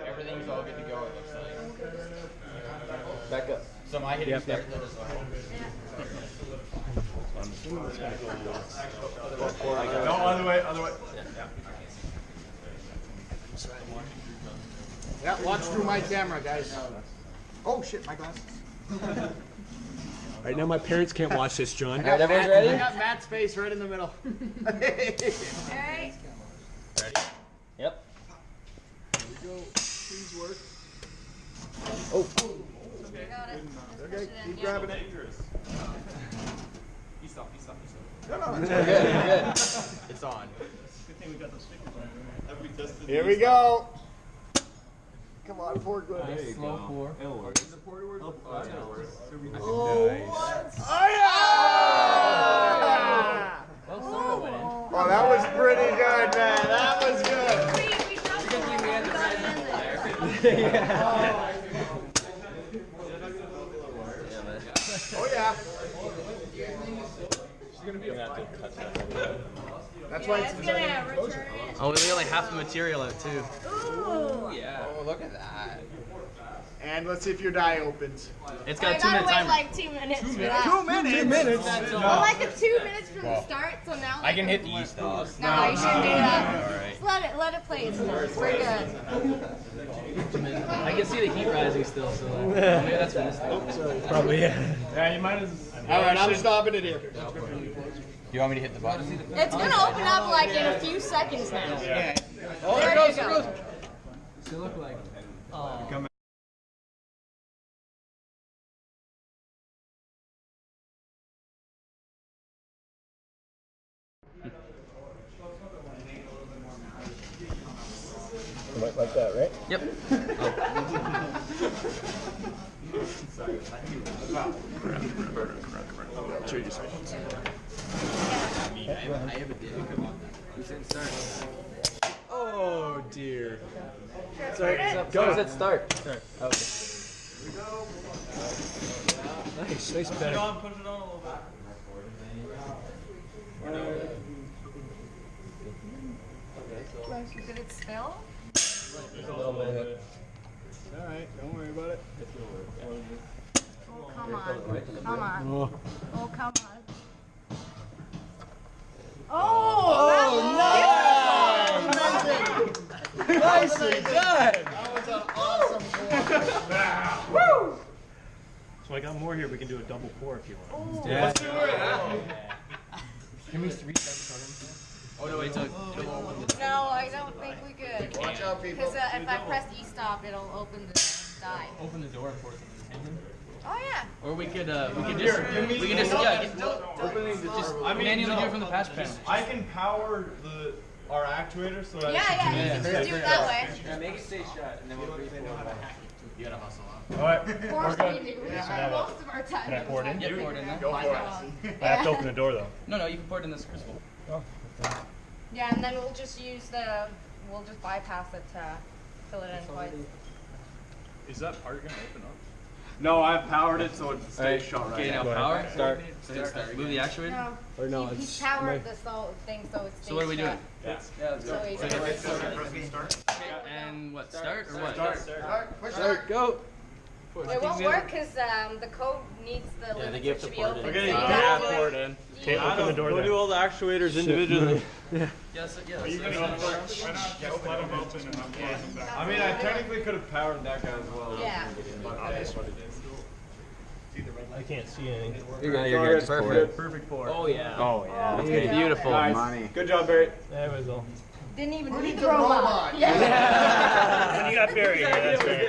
Everything's all good to go, it looks like. Back up. So am I hitting start then as well? No, other way, other way. Yeah, watch through my camera, guys. Oh shit, my glasses. Right now, my parents can't watch this, John. Alright, everyone's ready? I got Matt's face right in the middle. Alright. Ready? Yep. Here we go. Please work. Oh. Got it. Okay, keep grabbing it. You stop. No, no, We're it's good, we're good. It's on. Good thing we got those stickers on. Have we tested Here we go. Come on, pour good. There you go. pour. It'll work. Is the pour work? Oh, Oh, Nice. what? Oh, yeah! Well, soda went in. Oh, that was pretty good, man. That was good. We shot Oh, yeah. That's why it's gonna return it. Oh, we got like half the material out too. Ooh. Yeah. Oh, look at that. And let's see if your die opens. It's I got a gotta 2-minute wait timer. like 2 minutes for that. 2 minutes? 2 minutes? Well, like the 2 minutes from the start, so now. I can hit the E stop. No, you shouldn't do that. Alright. Just let it play its course. We're good. I can see the heat rising still, so maybe that's for this thing. Probably, yeah. Yeah, you might as. All right, I'm stopping it here. You want me to hit the button? It's gonna open up like in a few seconds now. Yeah. Oh, there you go. Does it look like? Like that, right? Yep. Oh, dear. Go. Said start. Start. Okay. Nice bag. Push it on a little bit. Did it spill? A little bit. All right, don't worry about it. Oh, come on. Come on. Oh. Oh, come on. Oh, that was Nicely done! That was an awesome pour. Woo! So I got more here. We can do a double pour if you want. Ooh. Yeah. Let's do it. Can we restart the program? Oh no, wait till No, I don't think we could. Watch out, people. Because if I press E-stop, it'll open the die. open the door for something. Oh, yeah. Or we could just manually do it from the patch panel. I can power our actuator so that. Yeah, you can just do it that way. Yeah, make it stay shut, and then we'll breathe in. You gotta hustle up. All right. Of course we do. We spend most of our time. Can I pour it in? Yep, pour it in there. Go for it. I have to open the door, though. No, you can pour it in this crucible. Yeah, and then we'll just use we'll just bypass it to fill it in twice. Is that part gonna open up? No, I've powered it so it stays shut right Okay, now now. power. Start. Move the actuator. No, Or no, he's it's powered this whole thing so it stays So what are we doing? shut. Yeah, let's So we can And what? Start or what? Start. Push Start. start. Go. It won't work because the code needs the they limit give to the be port open. in. So Okay, you yeah, gotta do pour it. it in. can't open the door We'll there. do all the actuators individually. Yes, yeah. Why not just let them open and not close them back? I mean, I technically could have powered that guy as well. Yeah. I can't see anything. You're good. Perfect. Perfect pour. Oh yeah. Oh yeah. That's Yeah. beautiful. Nice. Good job, Barry. That was all. Didn't even Who need needs the a robot. robot? Yeah. And you got Barry here. That's great.